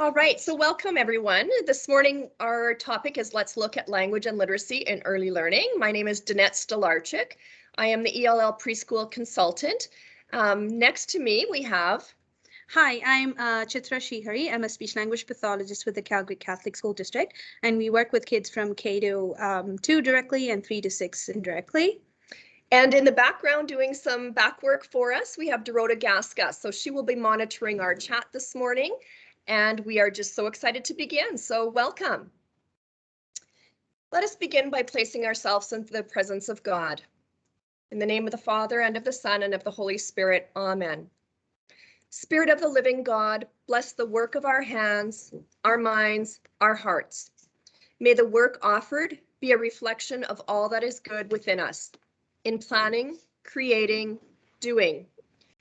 All right, so welcome everyone. This morning our topic is Let's Look at Language and Literacy in Early Learning. My name is Danette Stolarczyk. I am the ELL preschool consultant. Next to me we have... Hi, I'm Chitra Srihari. I'm a speech language pathologist with the Calgary Catholic School District, and we work with kids from K to 2 directly and 3 to 6 indirectly. And in the background doing some back work for us, we have Dorota Gaska. So she will be monitoring our chat this morning, and we are just so excited to begin. So welcome. Let us begin by placing ourselves in the presence of God. In the name of the Father, and of the Son, and of the Holy Spirit. Amen. Spirit of the living God, bless the work of our hands, our minds, our hearts. May the work offered be a reflection of all that is good within us. In planning, creating, doing.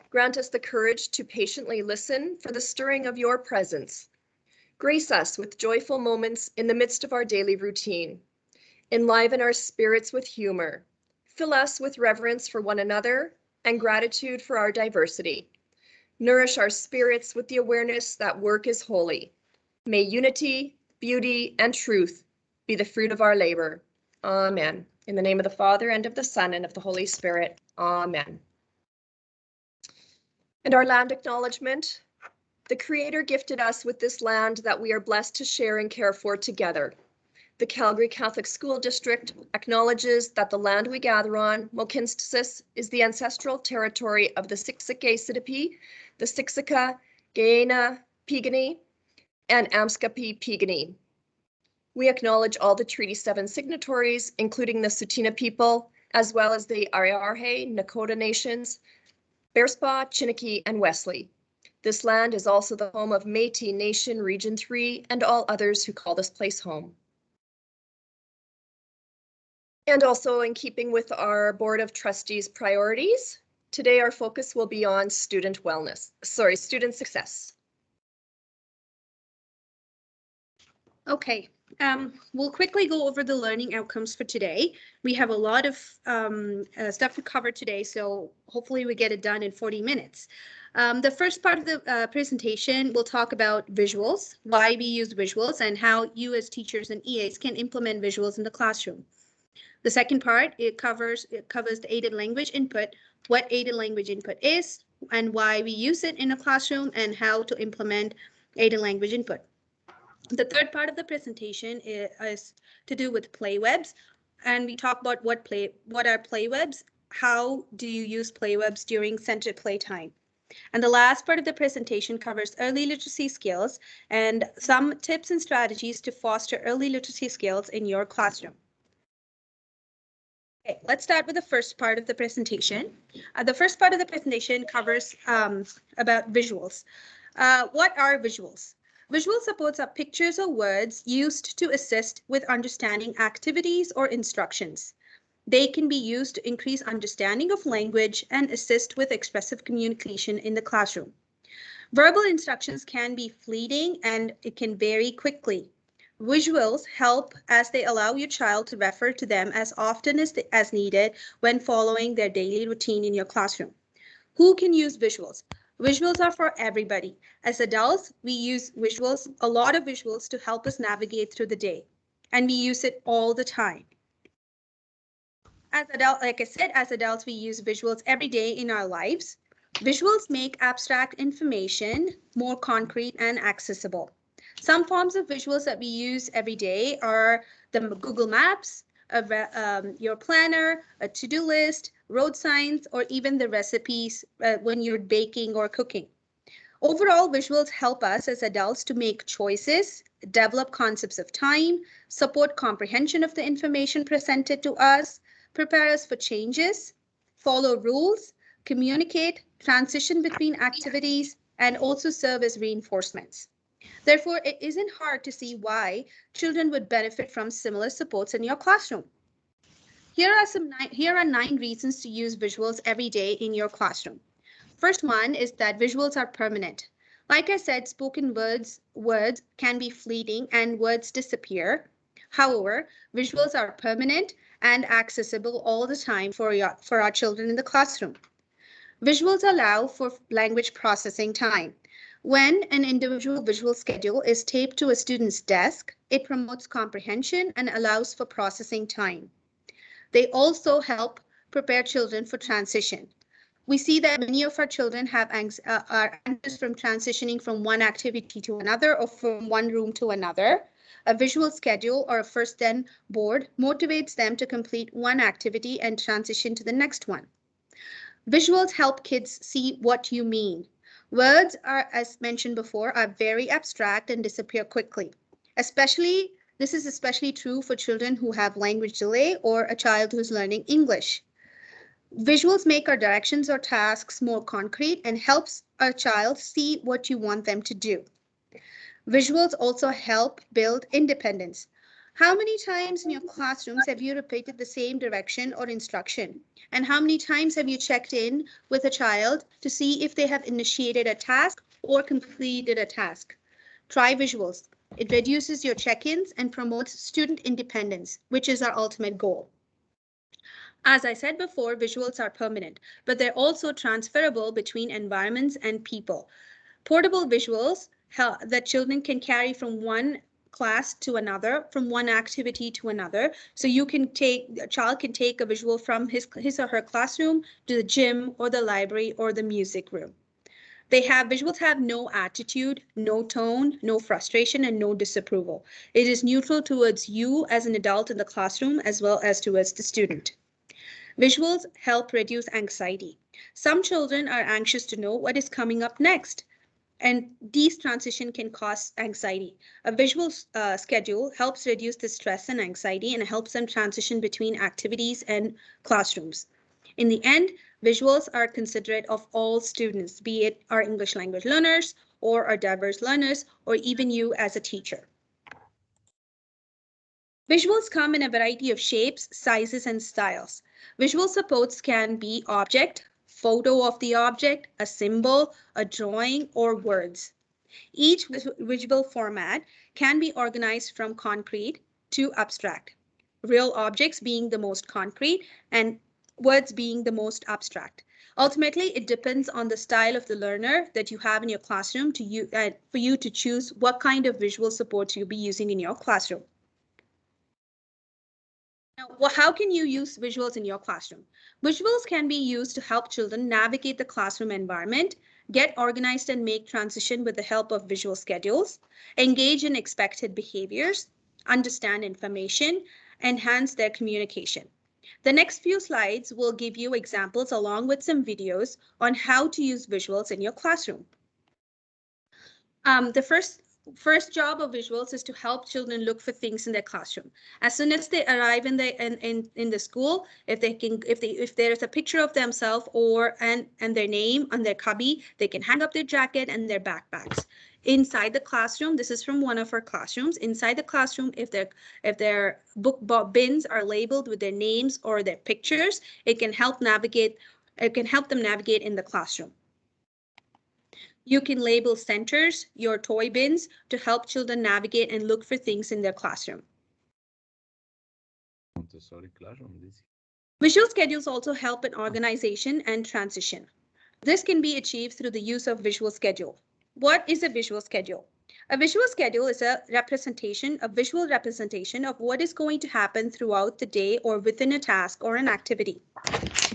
Grant us the courage to patiently listen for the stirring of your presence. Grace us with joyful moments in the midst of our daily routine. Enliven our spirits with humor. Fill us with reverence for one another and gratitude for our diversity. Nourish our spirits with the awareness that work is holy. May unity, beauty, and truth be the fruit of our labor. Amen. In the name of the Father, and of the Son, and of the Holy Spirit. Amen. And our land acknowledgement. The Creator gifted us with this land that we are blessed to share and care for together. The Calgary Catholic School District acknowledges that the land we gather on, Mohkinstsis, is the ancestral territory of the Siksika Sidipi, the Siksika, Gaena, Piegani, and Amskapi Piegani. We acknowledge all the Treaty 7 signatories, including the Tsuut'ina people, as well as the Ariarhe, Nakota Nations, Bearspaw, Chiniki, and Wesley. This land is also the home of Métis Nation Region 3 and all others who call this place home. And also in keeping with our Board of Trustees priorities, today our focus will be on student success. Okay, we'll quickly go over the learning outcomes for today. We have a lot of stuff to cover today, so hopefully we get it done in 40 minutes. The first part of the presentation will talk about visuals, why we use visuals, and how you as teachers and EAs can implement visuals in the classroom. The second part, it covers the aided language input, what aided language input is, and why we use it in a classroom, and how to implement aided language input. The third part of the presentation is to do with playwebs, and we talk about what are playwebs, how do you use playwebs during centered playtime. And the last part of the presentation covers early literacy skills and some tips and strategies to foster early literacy skills in your classroom. Okay, let's start with the first part of the presentation. The first part of the presentation covers about visuals. What are visuals? Visual supports are pictures or words used to assist with understanding activities or instructions. They can be used to increase understanding of language and assist with expressive communication in the classroom. Verbal instructions can be fleeting and it can vary quickly. Visuals help as they allow your child to refer to them as often as needed when following their daily routine in your classroom. Who can use visuals? Visuals are for everybody. As adults, we use visuals, a lot of visuals, to help us navigate through the day, and we use it all the time. As adults, we use visuals every day in our lives. Visuals make abstract information more concrete and accessible. Some forms of visuals that we use every day are the Google Maps, your planner, a to-do list, road signs, or even the recipes when you're baking or cooking. Overall, visuals help us as adults to make choices, develop concepts of time, support comprehension of the information presented to us, prepare us for changes, follow rules, communicate, transition between activities, and also serve as reinforcements. Therefore, it isn't hard to see why children would benefit from similar supports in your classroom. Here are 9 reasons to use visuals every day in your classroom. First one is that visuals are permanent. Like I said, spoken words can be fleeting and words disappear. However, visuals are permanent and accessible all the time for our children in the classroom. Visuals allow for language processing time. When an individual visual schedule is taped to a student's desk, it promotes comprehension and allows for processing time. They also help prepare children for transition. We see that many of our children are anxious from transitioning from one activity to another or from one room to another. A visual schedule or a first then board motivates them to complete one activity and transition to the next one. Visuals help kids see what you mean. Words are, as mentioned before, are very abstract and disappear quickly. This is especially true for children who have language delay or a child who's learning English. Visuals make our directions or tasks more concrete and helps a child see what you want them to do. Visuals also help build independence. How many times in your classrooms have you repeated the same direction or instruction? And how many times have you checked in with a child to see if they have initiated a task or completed a task? Try visuals. It reduces your check-ins and promotes student independence, which is our ultimate goal. As I said before, visuals are permanent, but they're also transferable between environments and people. Portable visuals that children can carry from one class to another, from one activity to another. So a child can take a visual from his or her classroom to the gym or the library or the music room. Visuals have no attitude, no tone, no frustration, and no disapproval. It is neutral towards you as an adult in the classroom as well as towards the student. Visuals help reduce anxiety. Some children are anxious to know what is coming up next, and these transition can cause anxiety. A visual schedule helps reduce the stress and anxiety and helps them transition between activities and classrooms. In the end, visuals are considerate of all students, be it our English language learners or our diverse learners, or even you as a teacher. Visuals come in a variety of shapes, sizes, and styles. Visual supports can be object, photo of the object, a symbol, a drawing, or words. Each visual format can be organized from concrete to abstract, real objects being the most concrete and words being the most abstract. Ultimately, it depends on the style of the learner that you have in your classroom for you to choose what kind of visual supports you'll be using in your classroom. Now, how can you use visuals in your classroom? Visuals can be used to help children navigate the classroom environment, get organized and make transition with the help of visual schedules, engage in expected behaviors, understand information, enhance their communication. The next few slides will give you examples along with some videos on how to use visuals in your classroom. The first job of visuals is to help children look for things in their classroom. As soon as they arrive in the school, if there is a picture of themselves and their name on their cubby, they can hang up their jacket and their backpacks. Inside the classroom, this is from one of our classrooms. Inside the classroom, if their book bins are labeled with their names or their pictures, it can help them navigate in the classroom. You can label centers, your toy bins, to help children navigate and look for things in their classroom. Visual schedules also help in organization and transition. This can be achieved through the use of visual schedule. What is a visual schedule? A visual schedule is a visual representation of what is going to happen throughout the day or within a task or an activity.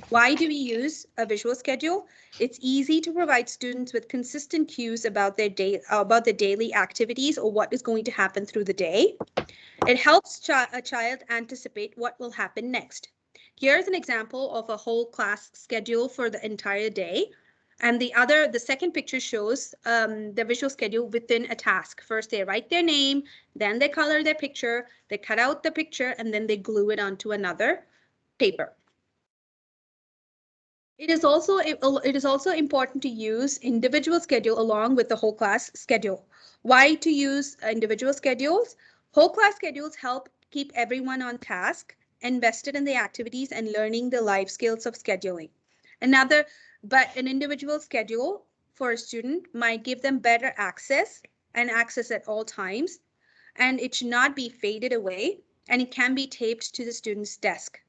Why do we use a visual schedule? It's easy to provide students with consistent cues about the daily activities or what is going to happen through the day. It helps a child anticipate what will happen next. Here's an example of a whole class schedule for the entire day. And the second picture shows the visual schedule within a task. First, they write their name, then they color their picture, they cut out the picture, and then they glue it onto another paper. It is also important to use individual schedule along with the whole class schedule. Why to use individual schedules? Whole class schedules help keep everyone on task, invested in the activities and learning the life skills of scheduling. But an individual schedule for a student might give them better access at all times, and it should not be faded away, and it can be taped to the student's desk.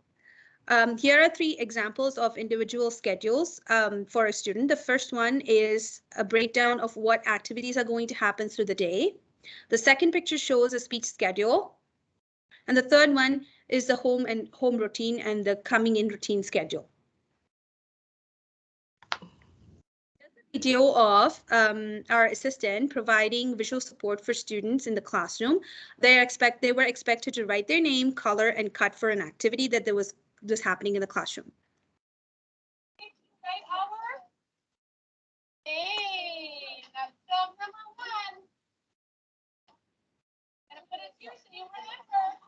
Here are 3 examples of individual schedules for a student. The first one is a breakdown of what activities are going to happen through the day. The second picture shows a speech schedule. And the third one is the home routine and the coming in routine schedule. Video of our assistant providing visual support for students in the classroom. They were expected to write their name, color, and cut for an activity that was happening in the classroom. Right hour? Hey, that's job number 1. Gotta put it here so you remember.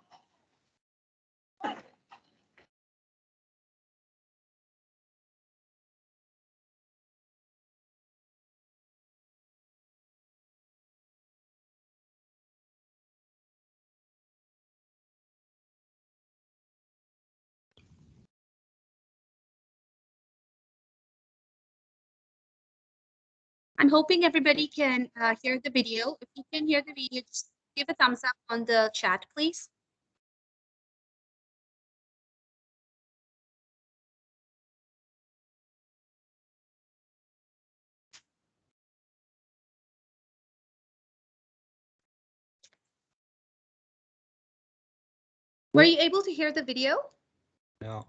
I'm hoping everybody can hear the video. If you can hear the video, just give a thumbs up on the chat, please. Were you able to hear the video? No.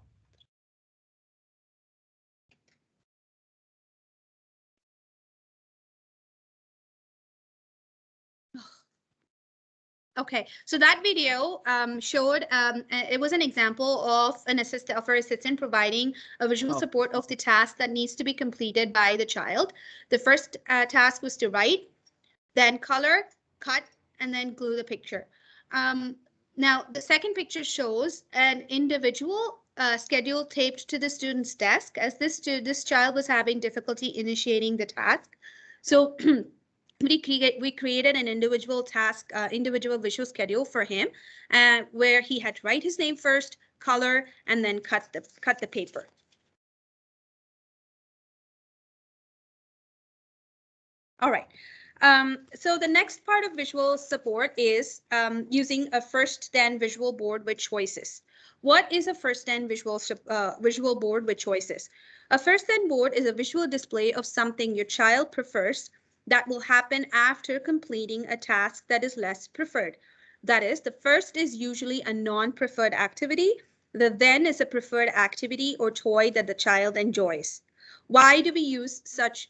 Okay, so that video showed it was an example of an assistant providing a visual support of the task that needs to be completed by the child. The first task was to write, then color, cut, and then glue the picture. Now, the second picture shows an individual schedule taped to the student's desk as this child was having difficulty initiating the task. So we created an individual task, individual visual schedule for him, where he had to write his name first, color, and then cut the paper. All right. So the next part of visual support is using a first then visual board with choices. What is a first then visual board with choices? A first then board is a visual display of something your child prefers that will happen after completing a task that is less preferred. That is, the first is usually a non-preferred activity. The then is a preferred activity or toy that the child enjoys. Why do we use such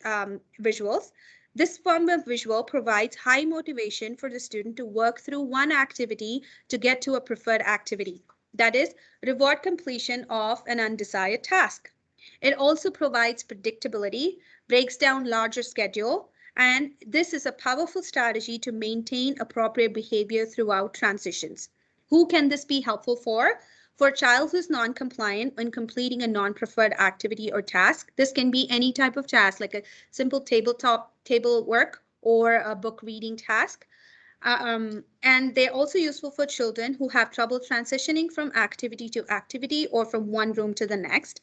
visuals? This form of visual provides high motivation for the student to work through one activity to get to a preferred activity. That is, reward completion of an undesired task. It also provides predictability, breaks down larger schedule, and this is a powerful strategy to maintain appropriate behavior throughout transitions. Who can this be helpful for? For a child who's non-compliant when completing a non-preferred activity or task, this can be any type of task, like a simple table work or a book reading task. And they're also useful for children who have trouble transitioning from activity to activity or from one room to the next.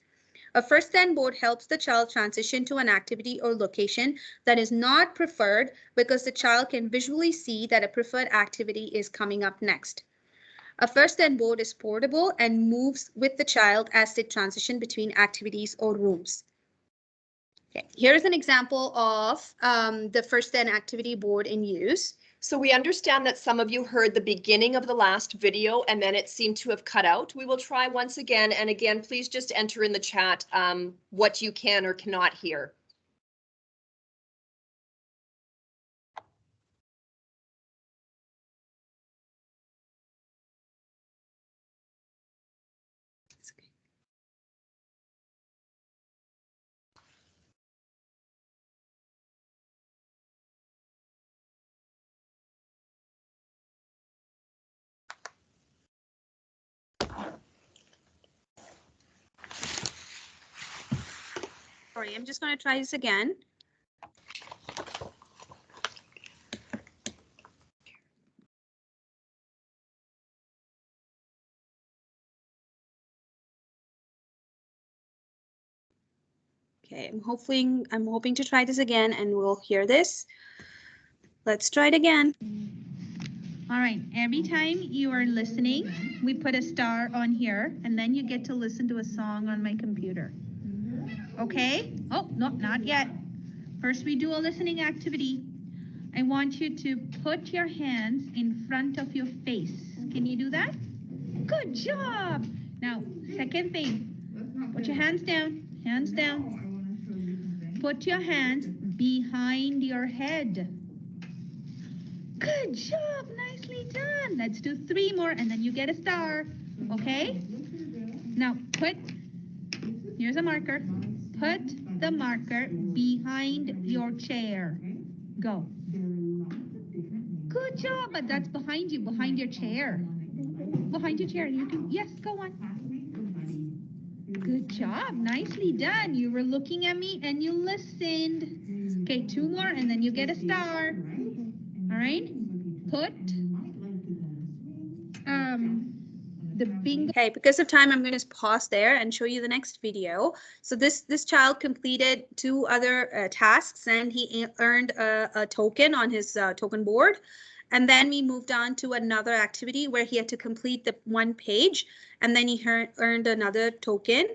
A first then board helps the child transition to an activity or location that is not preferred because the child can visually see that a preferred activity is coming up next. A first then board is portable and moves with the child as they transition between activities or rooms. Okay, here's an example of the first then activity board in use. So we understand that some of you heard the beginning of the last video and then it seemed to have cut out. We will try once again. And again, please just enter in the chat what you can or cannot hear. Sorry, I'm just going to try this again. Okay, I'm hoping to try this again and we'll hear this. Let's try it again. All right, every time you are listening, we put a star on here, and then you get to listen to a song on my computer. Okay? Oh, no, not yet. First, we do a listening activity. I want you to put your hands in front of your face. Can you do that? Good job. Now, second thing, put your hands down, hands down. Put your hands behind your head. Good job, nicely done. Let's do 3 more and then you get a star, okay? Now here's a marker. Put the marker behind your chair. Go. Good job, but that's behind you, behind your chair. Behind your chair, you can, yes, go on. Good job, nicely done. You were looking at me and you listened. Okay, 2 more and then you get a star. All right, put the bingo. Okay, because of time, I'm going to pause there and show you the next video. So this child completed 2 other tasks and he earned a token on his token board. And then we moved on to another activity where he had to complete the 1 page and then he earned another token.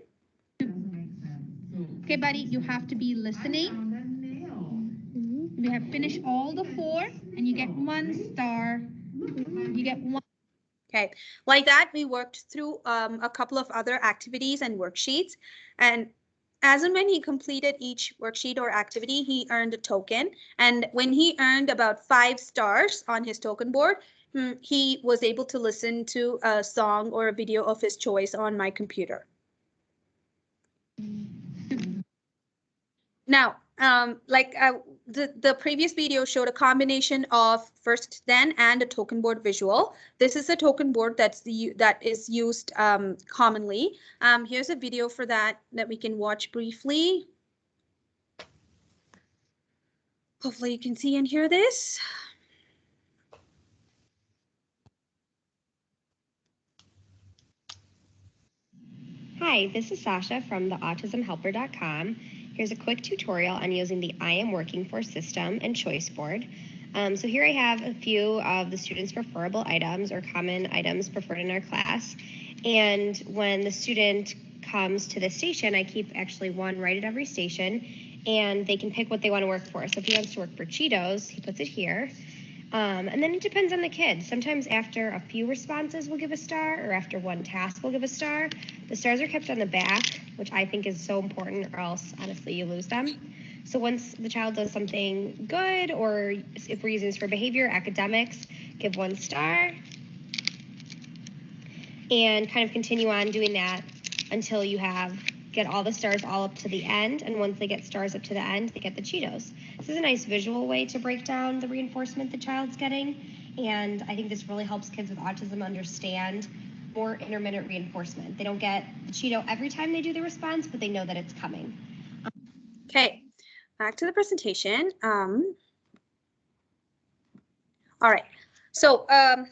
Okay, buddy, you have to be listening. We have finished all the 4 and you get 1 star. You get 1. Okay, like that, we worked through a couple of other activities and worksheets. And as and when he completed each worksheet or activity, he earned a token. And when he earned about 5 stars on his token board, he was able to listen to a song or a video of his choice on my computer. Now, the previous video showed a combination of first then and a token board visual. This is a token board that is used commonly. Here's a video for that we can watch briefly. Hopefully you can see and hear this. Hi, this is Sasha from the autismhelper.com. Here's a quick tutorial on using the I Am Working For system and choice board. So here I have a few of the students' preferable items or common items preferred in our class. And when the student comes to the station, I keep actually 1 right at every station, and they can pick what they want to work for. So if he wants to work for Cheetos, he puts it here. And then it depends on the kid. Sometimes after a few responses, we'll give a star, or after 1 task, we'll give a star. The stars are kept on the back, which I think is so important, or else, honestly, you lose them. So once the child does something good, or if we're using this for behavior, academics, give 1 star. And kind of continue on doing that until you get all the stars all up to the end, and once they get stars up to the end, they get the Cheetos. This is a nice visual way to break down the reinforcement the child's getting, and I think this really helps kids with autism understand more intermittent reinforcement. They don't get the Cheeto every time they do the response, but they know that it's coming. Okay, back to the presentation. All right. So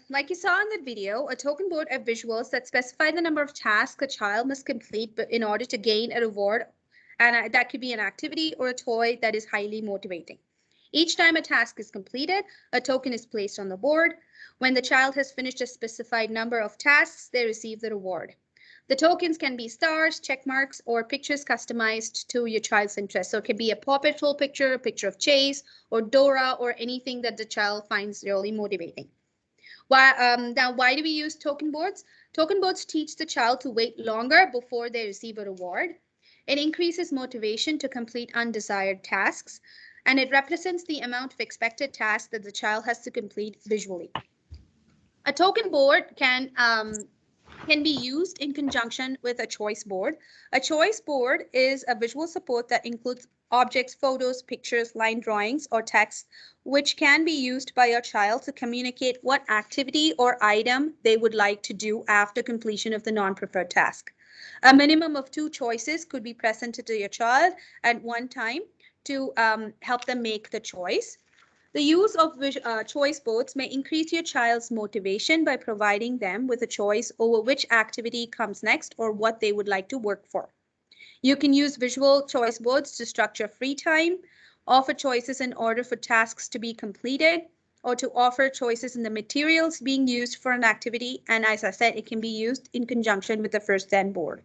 like you saw in the video, a token board of visuals that specify the number of tasks a child must complete in order to gain a reward. And that could be an activity or a toy that is highly motivating. Each time a task is completed, a token is placed on the board. When the child has finished a specified number of tasks, they receive the reward. The tokens can be stars, check marks, or pictures customized to your child's interest. So it can be a Paw Patrol picture, a picture of Chase, or Dora, or anything that the child finds really motivating. Now, why do we use token boards? Token boards teach the child to wait longer before they receive a reward. It increases motivation to complete undesired tasks, and it represents the amount of expected tasks that the child has to complete visually. A token board can be used in conjunction with a choice board. A choice board is a visual support that includes objects, photos, pictures, line drawings, or text, which can be used by your child to communicate what activity or item they would like to do after completion of the non-preferred task. A minimum of 2 choices could be presented to your child at one time to help them make the choice. The use of choice boards may increase your child's motivation by providing them with a choice over which activity comes next or what they would like to work for. You can use visual choice boards to structure free time, offer choices in order for tasks to be completed, or to offer choices in the materials being used for an activity. And as I said, it can be used in conjunction with the first then board.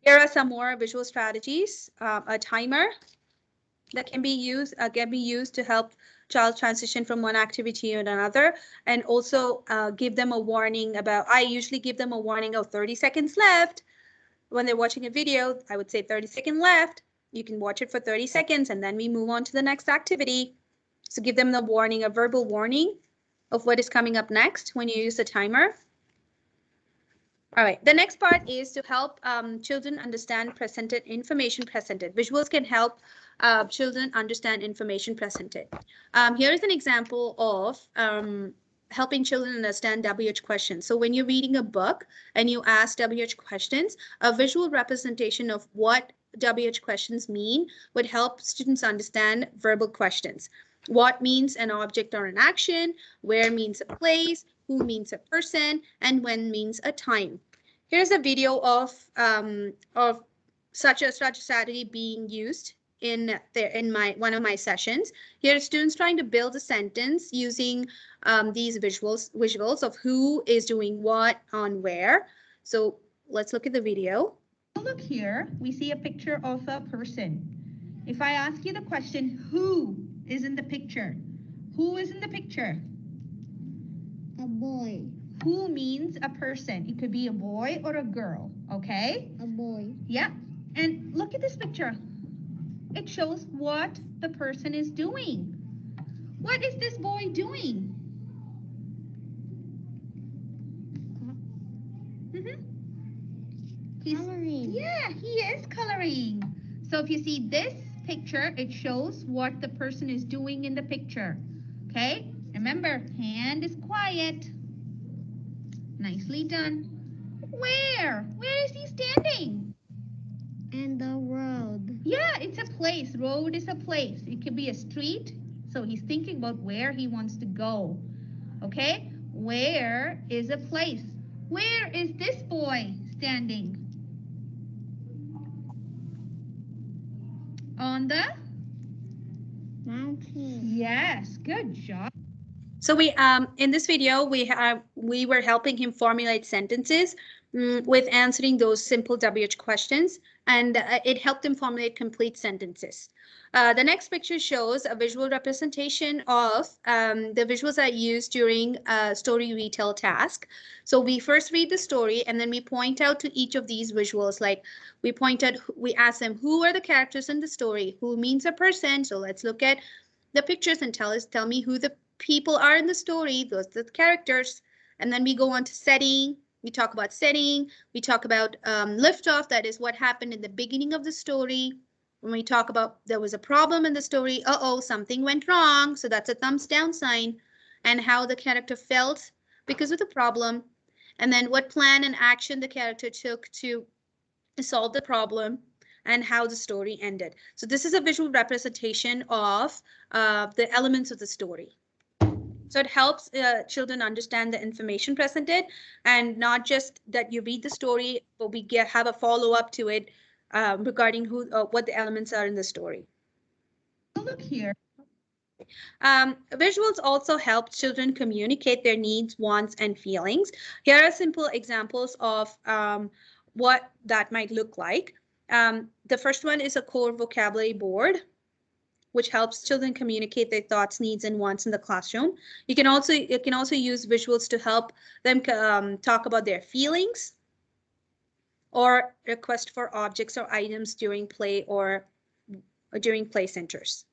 Here are some more visual strategies. A timer that can be used to help child transition from one activity to another, and also give them a warning about, I usually give them a warning of 30 seconds left. When they're watching a video, I would say 30 seconds left. You can watch it for 30 seconds and then we move on to the next activity. So give them the warning, a verbal warning of what is coming up next when you use the timer. All right, the next part is to help children understand information presented. Visuals can help children understand information presented. Here is an example of helping children understand WH questions. So when you're reading a book and you ask WH questions, a visual representation of what WH questions mean would help students understand verbal questions. What means an object or an action, where means a place, who means a person, and when means a time. Here's a video of such a strategy being used in one of my sessions. Here are students trying to build a sentence using these visuals of who is doing what on where. So let's look at the video. Look here, we see a picture of a person. If I ask you the question, who is in the picture? Who is in the picture? A boy. Who means a person. It could be a boy or a girl, okay? A boy. Yeah, and look at this picture. It shows what the person is doing. What is this boy doing? Coloring. Yeah, he is coloring. So if you see this picture, it shows what the person is doing in the picture. Okay, remember, hand is quiet. Nicely done. Where? Where is he standing? And the road. Yeah, it's a place. Road is a place. It could be a street. So he's thinking about where he wants to go. Okay, where is a place? Where is this boy standing? On the Mountain. Yes, good job. So we in this video we were helping him formulate sentences with answering those simple WH questions, and it helped him formulate complete sentences. The next picture shows a visual representation of the visuals that are used during a story retell task. So we first read the story and then we point out to each of these visuals, like we ask them, who are the characters in the story? Who means a person? So let's look at the pictures and tell me who the people are in the story. Those are the characters. And then we go on to setting. We talk about setting. We talk about liftoff. That is what happened in the beginning of the story. When we talk about there was a problem in the story, something went wrong. So that's a thumbs down sign. And how the character felt because of the problem. And then what plan and action the character took to solve the problem, and how the story ended. So this is a visual representation of the elements of the story. So it helps children understand the information presented, and not just that you read the story, but we have a follow-up to it regarding what the elements are in the story. Look here. Visuals also help children communicate their needs, wants, and feelings. Here are simple examples of what that might look like. The first one is a core vocabulary board, which helps children communicate their thoughts, needs, and wants in the classroom. You can also use visuals to help them talk about their feelings, or request for objects or items during play or during play centers,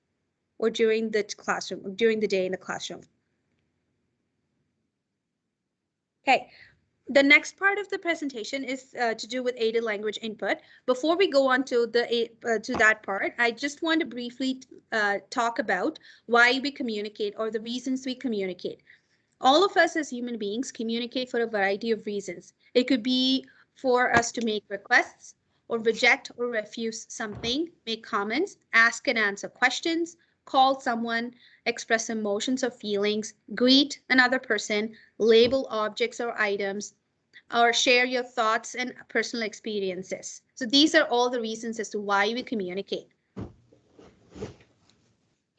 or during the classroom, or during the day in the classroom. Okay. The next part of the presentation is to do with aided language input. Before we go on to that part, I just want to briefly talk about why we communicate, or the reasons we communicate. All of us as human beings communicate for a variety of reasons. It could be for us to make requests, or reject or refuse something, make comments, ask and answer questions, call someone, express emotions or feelings, greet another person, label objects or items, or share your thoughts and personal experiences. So these are all the reasons as to why we communicate.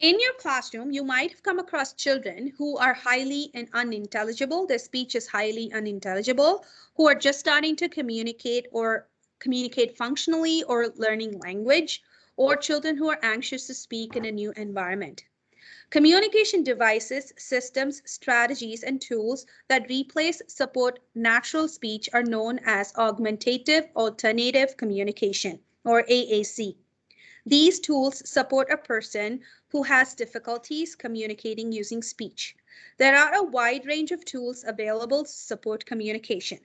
In your classroom, you might have come across children who are highly unintelligible. Their speech is highly unintelligible, who are just starting to communicate or communicate functionally or learning language, or children who are anxious to speak in a new environment. Communication devices, systems, strategies, and tools that replace, support natural speech are known as augmentative alternative communication, or AAC. These tools support a person who has difficulties communicating using speech. There are a wide range of tools available to support communication.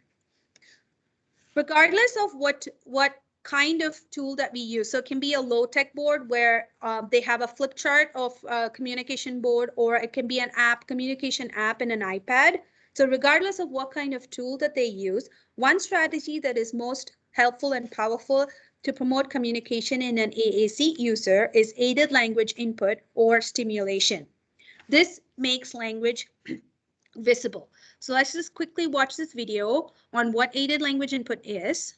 Regardless of what kind of tool that we use, so it can be a low-tech board where they have a flip chart of a communication board, or it can be an app, communication app in an iPad. So regardless of what kind of tool that they use, one strategy that is most helpful and powerful to promote communication in an AAC user is aided language input or stimulation. This makes language visible. So let's just quickly watch this video on what aided language input is.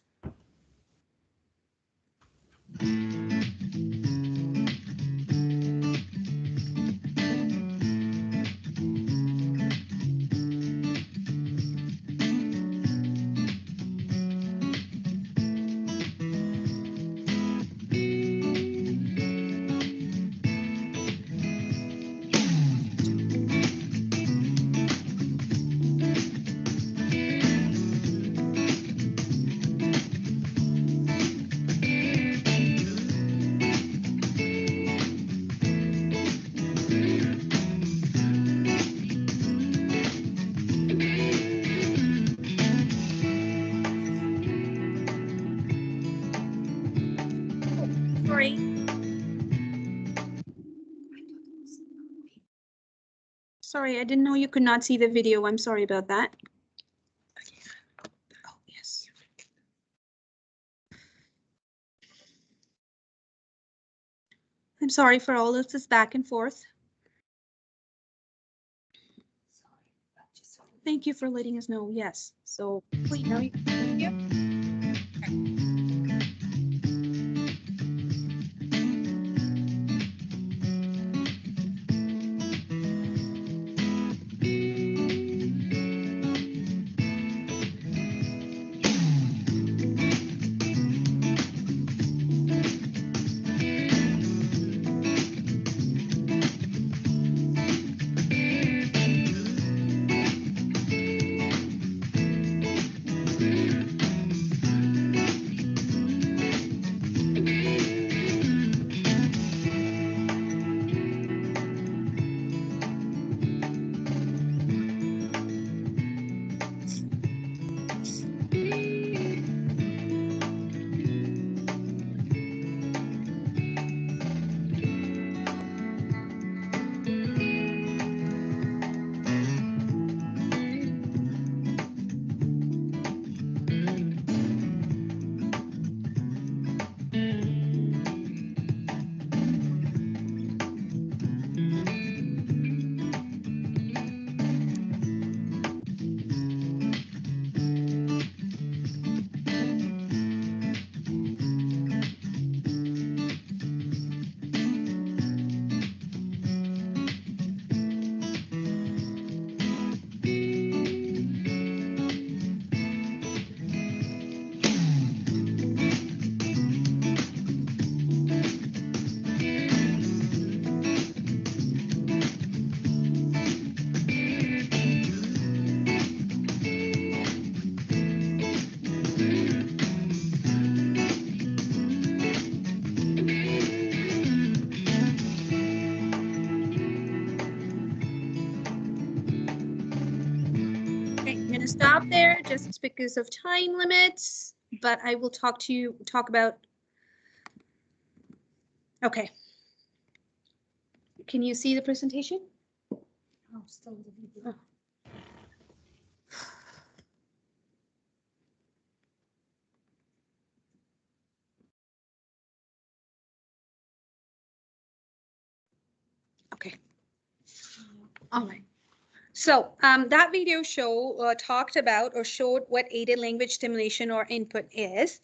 Sorry, I didn't know you could not see the video. I'm sorry about that. Oh, yes. I'm sorry for all of this back and forth. Thank you for letting us know. Yes. So please now you can. Stop there just because of time limits, but I will talk about. Okay. Can you see the presentation? Oh, still the video. Okay. All right. So that video talked about or showed what aided language stimulation or input is.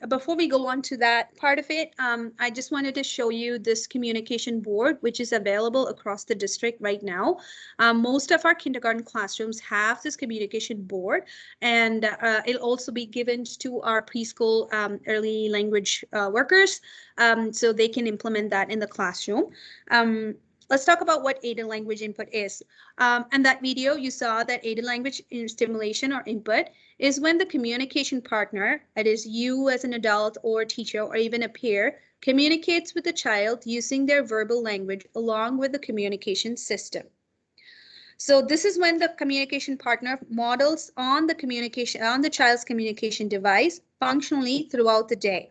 Before we go on to that part of it, I just wanted to show you this communication board, which is available across the district right now. Most of our kindergarten classrooms have this communication board, and it'll also be given to our preschool early language workers, so they can implement that in the classroom. Let's talk about what aided language input is. And that video, you saw that aided language stimulation or input is when the communication partner, that is you as an adult or teacher or even a peer, communicates with the child using their verbal language along with the communication system. So this is when the communication partner models on the child's communication device functionally throughout the day.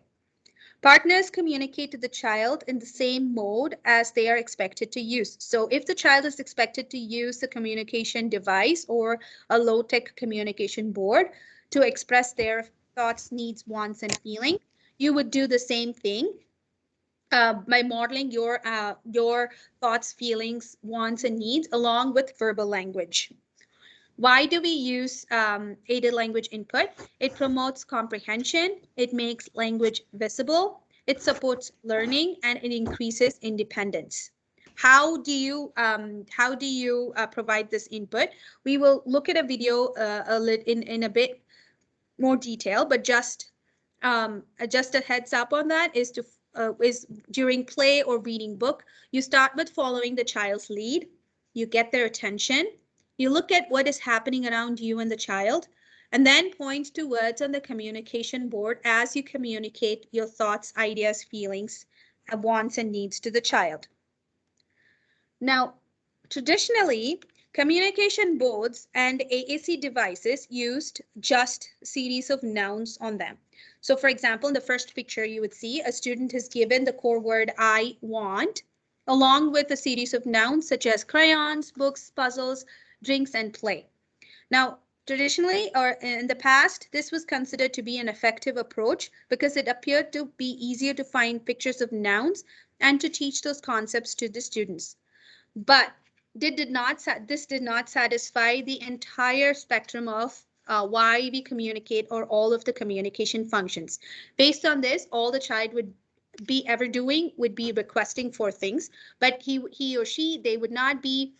Partners communicate to the child in the same mode as they are expected to use. So if the child is expected to use the communication device or a low-tech communication board to express their thoughts, needs, wants, and feeling, you would do the same thing by modeling your thoughts, feelings, wants, and needs along with verbal language. Why do we use aided language input? It promotes comprehension, it makes language visible, it supports learning, and it increases independence. How do you provide this input? We will look at a video in a bit more detail, but just a heads up on that is during play or reading book, you start with following the child's lead, you get their attention, you look at what is happening around you and the child, and then point to words on the communication board as you communicate your thoughts, ideas, feelings, wants, and needs to the child. Now, traditionally, communication boards and AAC devices used just a series of nouns on them. So for example, in the first picture, you would see a student is given the core word I want, along with a series of nouns such as crayons, books, puzzles, drinks, and play. Now, traditionally or in the past, this was considered to be an effective approach because it appeared to be easier to find pictures of nouns and to teach those concepts to the students. But this did not satisfy the entire spectrum of why we communicate or all of the communication functions. Based on this, all the child would be ever doing would be requesting for things, but he or she, they would not be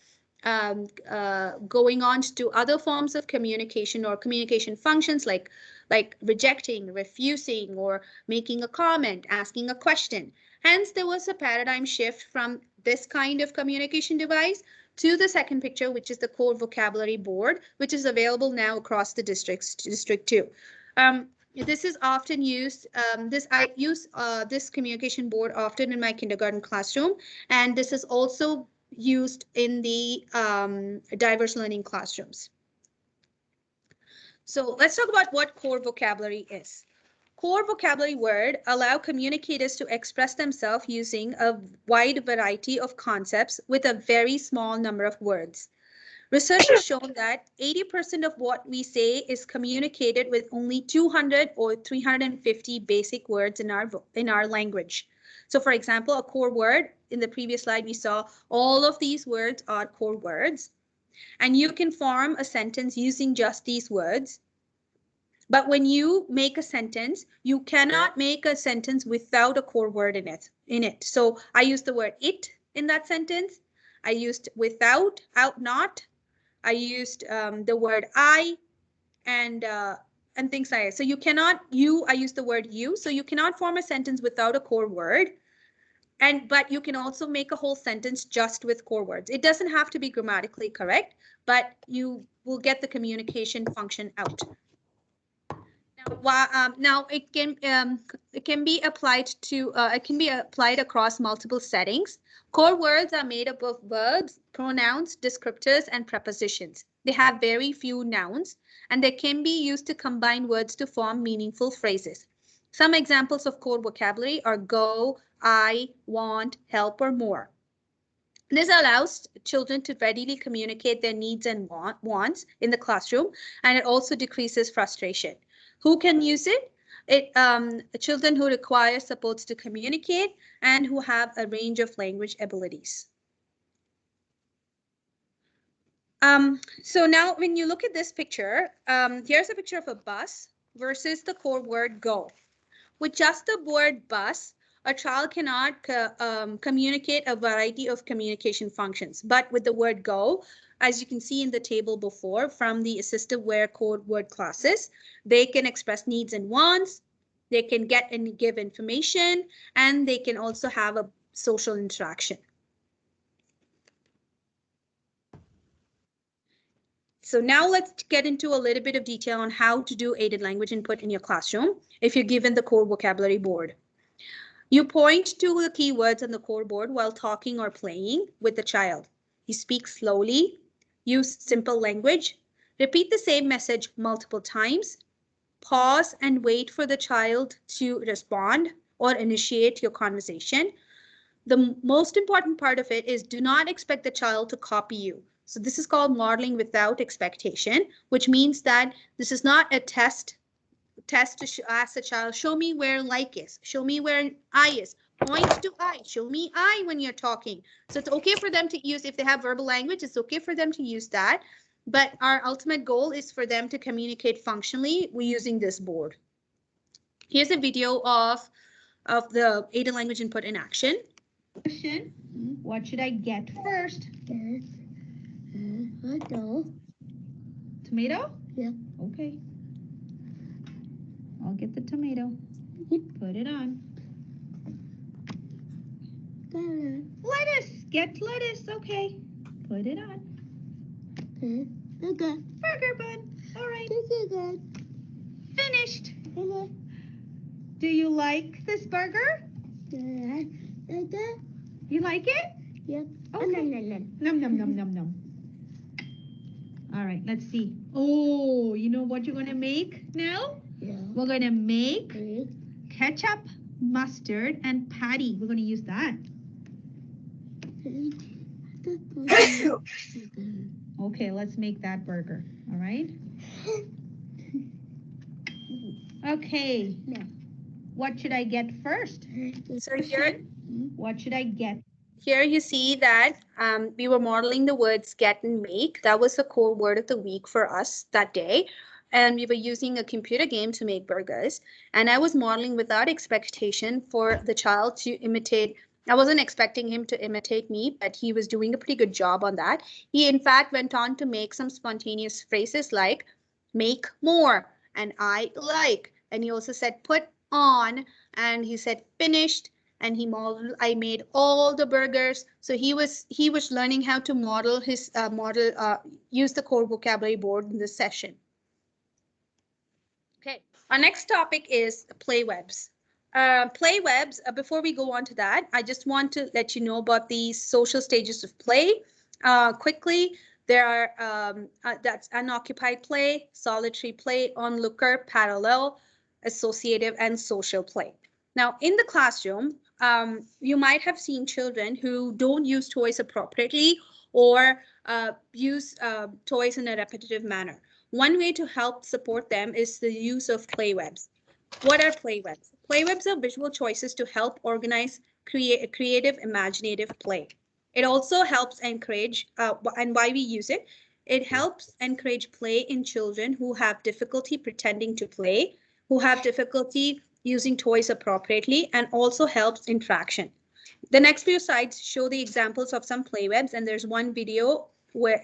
going on to other forms of communication or communication functions like rejecting, refusing, or making a comment, asking a question. Hence, there was a paradigm shift from this kind of communication device to the second picture, which is the core vocabulary board, which is available now across the district too. This is often used, I use this communication board often in my kindergarten classroom, and this is also used in the diverse learning classrooms. So let's talk about what core vocabulary is. Core vocabulary words allow communicators to express themselves using a wide variety of concepts with a very small number of words. Research has shown that 80% of what we say is communicated with only 200 or 350 basic words in our language. So for example, a core word, in the previous slide, we saw all of these words are core words. And you can form a sentence using just these words. But when you make a sentence, you cannot make a sentence without a core word in it. So I used the word it in that sentence. I used without, out, not. I used the word I and things like that. So you cannot, I use the word you. So you cannot form a sentence without a core word. But you can also make a whole sentence just with core words. It doesn't have to be grammatically correct, but you will get the communication function out. Now it can be applied across multiple settings. Core words are made up of verbs, pronouns, descriptors, and prepositions. They have very few nouns, and they can be used to combine words to form meaningful phrases. Some examples of core vocabulary are go, I, want, help, or more. This allows children to readily communicate their needs and wants in the classroom, and it also decreases frustration. Who can use it? Children who require supports to communicate and who have a range of language abilities. So now when you look at this picture, here's a picture of a bus versus the core word go. With just the word bus, a child cannot communicate a variety of communication functions. But with the word go, as you can see in the table before from the assistive wear code word classes, they can express needs and wants, they can get and give information, and they can also have a social interaction. So now let's get into a little bit of detail on how to do aided language input in your classroom if you're given the core vocabulary board. You point to the keywords on the core board while talking or playing with the child. You speak slowly, use simple language, repeat the same message multiple times, pause and wait for the child to respond or initiate your conversation. The most important part of it is do not expect the child to copy you. So this is called modeling without expectation, which means that this is not a test to ask the child, show me where like is, show me where I is, point to I, show me I when you're talking. So it's okay for them to use, if they have verbal language, it's okay for them to use that. But our ultimate goal is for them to communicate functionally using this board. Here's a video of the aided language input in action. Question, what should I get first? Tomato? Yeah. Okay. I'll get the tomato. Put it on. Lettuce. Get lettuce. Okay. Put it on. Okay. Burger bun. All right. Finished. Do you like this burger? You like it? Yep. Okay. Num, num, num, num, num. All right, let's see. Oh, you know what you're going to make now? Yeah. We're going to make ketchup, mustard, and patty. We're going to use that. Okay, let's make that burger. All right? Okay. What should I get first? So here, What should I get? Here you see that we were modeling the words get and make. That was the core word of the week for us that day. And we were using a computer game to make burgers. And I was modeling without expectation for the child to imitate. I wasn't expecting him to imitate me, but he was doing a pretty good job on that. He, in fact, went on to make some spontaneous phrases like make more and I like. And he also said put on, and he said finished. And I made all the burgers. So he was learning how to model his use the core vocabulary board in this session. Okay, our next topic is play webs. Play webs, before we go on to that, I just want to let you know about the social stages of play. Quickly, there are, that's unoccupied play, solitary play, onlooker, parallel, associative, and social play. Now, in the classroom, you might have seen children who don't use toys appropriately or use toys in a repetitive manner. One way to help support them is the use of play webs. What are play webs? Play webs are visual choices to help organize creative, imaginative play. It also helps encourage, and why we use it, it helps encourage play in children who have difficulty pretending to play, who have difficulty using toys appropriately, and also helps interaction. The next few slides show the examples of some play webs, and there's one video where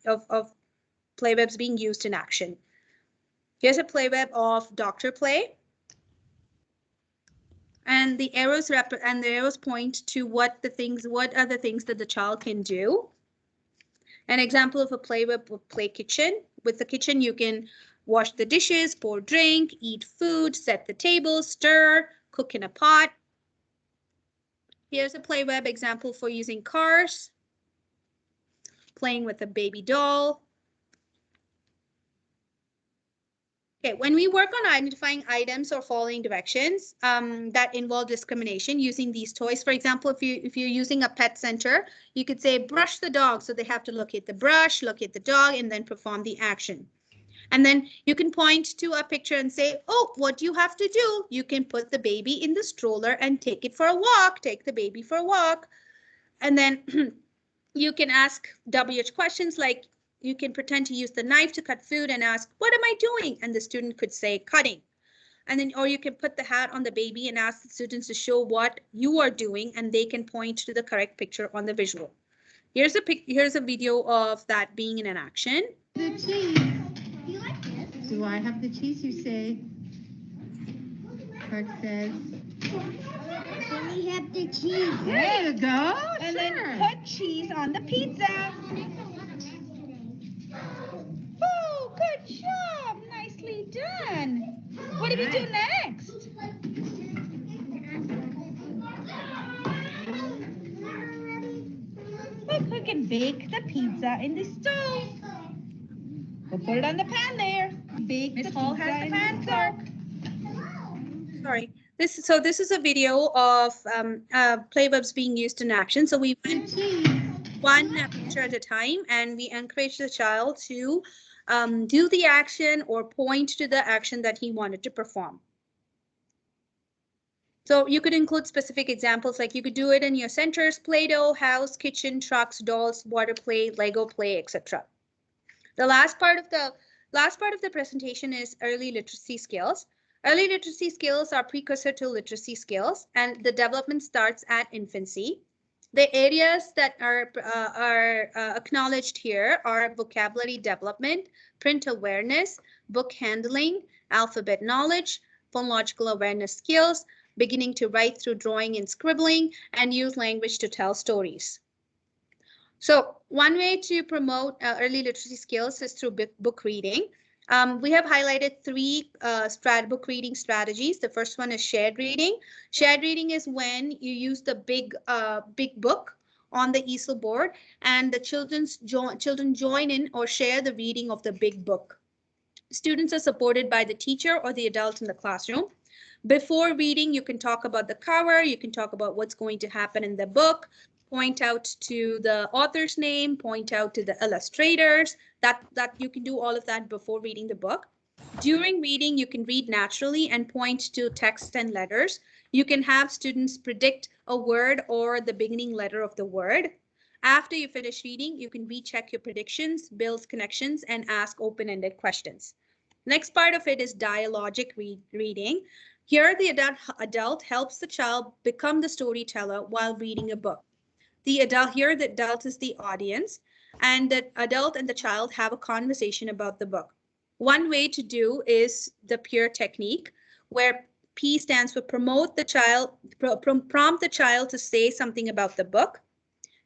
of play webs being used in action. Here's a play web of Doctor Play. And the arrows point to what are the things that the child can do. An example of a play web of Play Kitchen. With the kitchen, you can wash the dishes, pour drink, eat food, set the table, stir, cook in a pot. Here's a play web example for using cars, playing with a baby doll. Okay, when we work on identifying items or following directions that involve discrimination using these toys, for example, if you're using a pet center, you could say brush the dog. So they have to look at the brush, look at the dog, and then perform the action. And then you can point to a picture and say, oh, what do you have to do? You can put the baby in the stroller and take it for a walk. Take the baby for a walk. And then you can ask WH questions like, you can pretend to use the knife to cut food and ask, what am I doing? And the student could say cutting. And then, or you can put the hat on the baby and ask the students to show what you are doing, and they can point to the correct picture on the visual. Here's a video of that being in an action. The cheese. Do you like this? Do I have the cheese? You say. Kirk says. Can we have the cheese? There you go. And sure. then put cheese on the pizza. Oh, good job. Nicely done. What do we do next? We'll cook and bake the pizza in the stove. We'll put it on the pan there. Bake Miss the Hall pizza has the in pan, stove. Sorry. This is a video of play verbs being used in action. So we went one picture at a time, and we encourage the child to do the action or point to the action that he wanted to perform. So you could include specific examples, like you could do it in your centers: Play-Doh, house, kitchen, trucks, dolls, water play, Lego play, etc. The last part of the presentation is early literacy skills. Early literacy skills are precursor to literacy skills, and the development starts at infancy. The areas that are acknowledged here are vocabulary development, print awareness, book handling, alphabet knowledge, phonological awareness skills, beginning to write through drawing and scribbling, and use language to tell stories. So one way to promote early literacy skills is through book reading. We have highlighted three book reading strategies. The first one is shared reading. Shared reading is when you use the big book on the easel board, and the children join in or share the reading of the big book. Students are supported by the teacher or the adult in the classroom. Before reading, you can talk about the cover, you can talk about what's going to happen in the book, point out to the author's name, point out to the illustrators, that you can do all of that before reading the book. During reading, you can read naturally and point to text and letters. You can have students predict a word or the beginning letter of the word. After you finish reading, you can recheck your predictions, build connections, and ask open-ended questions. Next part of it is dialogic reading. Here, the adult helps the child become the storyteller while reading a book. The adult is the audience, and the adult and the child have a conversation about the book. One way to do is the peer technique, where P stands for prompt the child to say something about the book.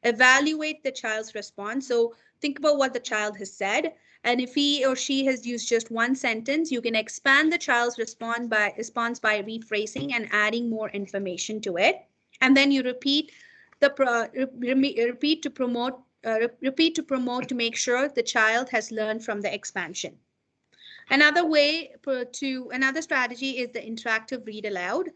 Evaluate the child's response. So think about what the child has said, and if he or she has used just one sentence, you can expand the child's response by rephrasing and adding more information to it. And then you repeat to promote to make sure the child has learned from the expansion. Another strategy is the interactive read aloud.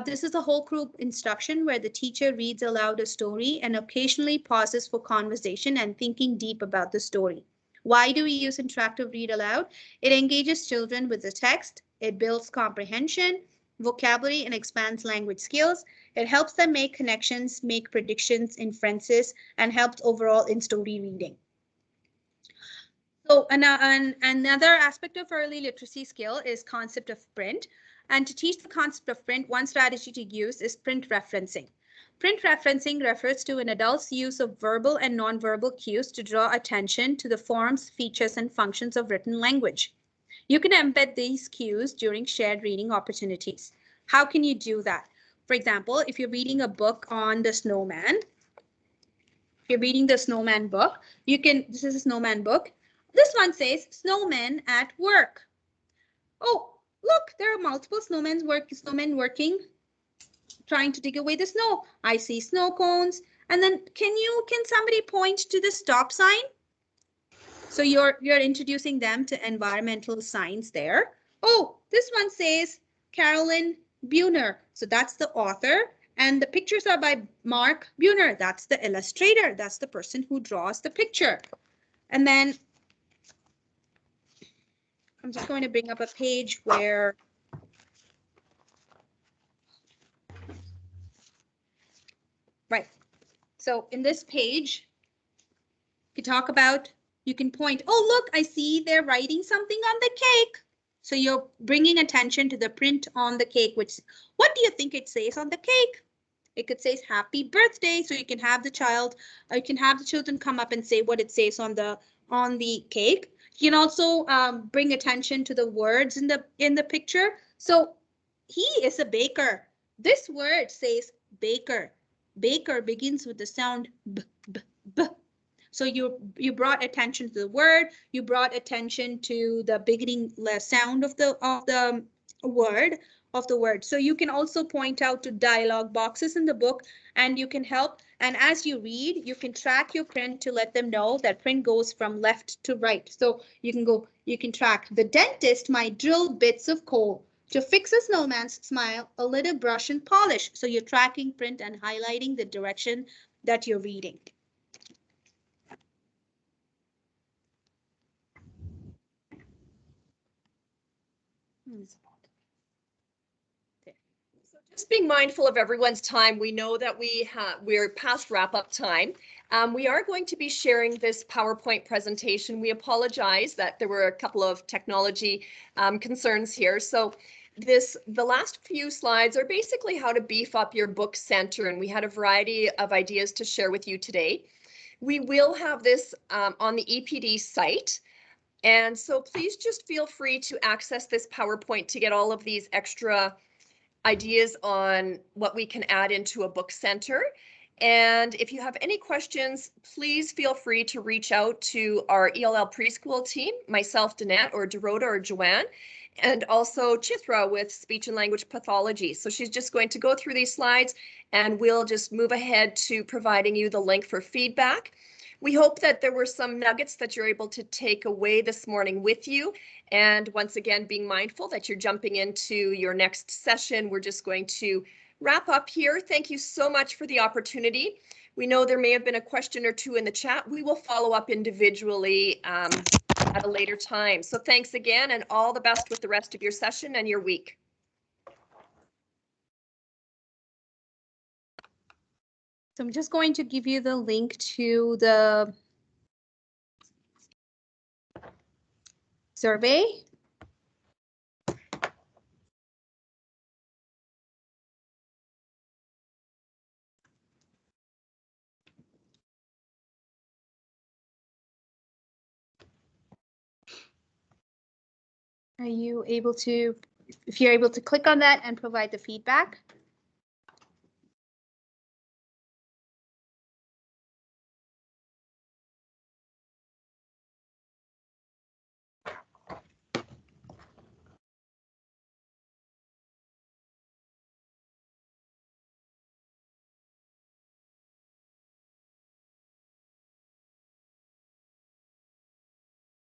This is a whole group instruction where the teacher reads aloud a story and occasionally pauses for conversation and thinking deep about the story. Why do we use interactive read aloud? It engages children with the text. It builds comprehension, vocabulary, and expands language skills. It helps them make connections, make predictions, inferences, and helps overall in story reading. So another aspect of early literacy skill is concept of print. And to teach the concept of print, one strategy to use is print referencing. Print referencing refers to an adult's use of verbal and nonverbal cues to draw attention to the forms, features, and functions of written language. You can embed these cues during shared reading opportunities. How can you do that? For example, if you're reading a book on the snowman, book, this is a snowman book. This one says snowman at work. Oh, look, there are multiple snowmen working, trying to dig away the snow. I see snow cones. And then can somebody point to the stop sign? So you're introducing them to environmental signs there. Oh, this one says Carolyn Buhner. So that's the author. And the pictures are by Mark Buhner. That's the illustrator. That's the person who draws the picture. And then I'm just going to bring up a page where right. So in this page, we talk about You can point, oh, look, I see they're writing something on the cake. So you're bringing attention to the print on the cake, which, what do you think it says on the cake? It could say happy birthday. So you can have the children come up and say what it says on the cake. You can also bring attention to the words in the picture. So he is a baker. This word says baker. Baker begins with the sound b, b, b. So you brought attention to the word, you brought attention to the beginning sound of the word. So you can also point out to dialogue boxes in the book, and you can help. And as you read, you can track your print to let them know that print goes from left to right. So you can track. The dentist might drill bits of coal to fix a snowman's smile, a little brush and polish. So you're tracking print and highlighting the direction that you're reading. So just being mindful of everyone's time, we know that we're past wrap-up time. We are going to be sharing this PowerPoint presentation. We apologize that there were a couple of technology concerns here. So the last few slides are basically how to beef up your book center, and we had a variety of ideas to share with you today. We will have this on the EPD site. And so please just feel free to access this PowerPoint to get all of these extra ideas on what we can add into a book center. And if you have any questions, please feel free to reach out to our ELL preschool team, myself, Danette, or Dorota, or Joanne, and also Chithra with speech and language pathology. So she's just going to go through these slides, and we'll just move ahead to providing you the link for feedback. We hope that there were some nuggets that you're able to take away this morning with you. And once again, being mindful that you're jumping into your next session. We're just going to wrap up here. Thank you so much for the opportunity. We know there may have been a question or two in the chat. We will follow up individually at a later time. So thanks again, and all the best with the rest of your session and your week. So I'm just going to give you the link to the survey. Are you able to, if you're able to click on that and provide the feedback?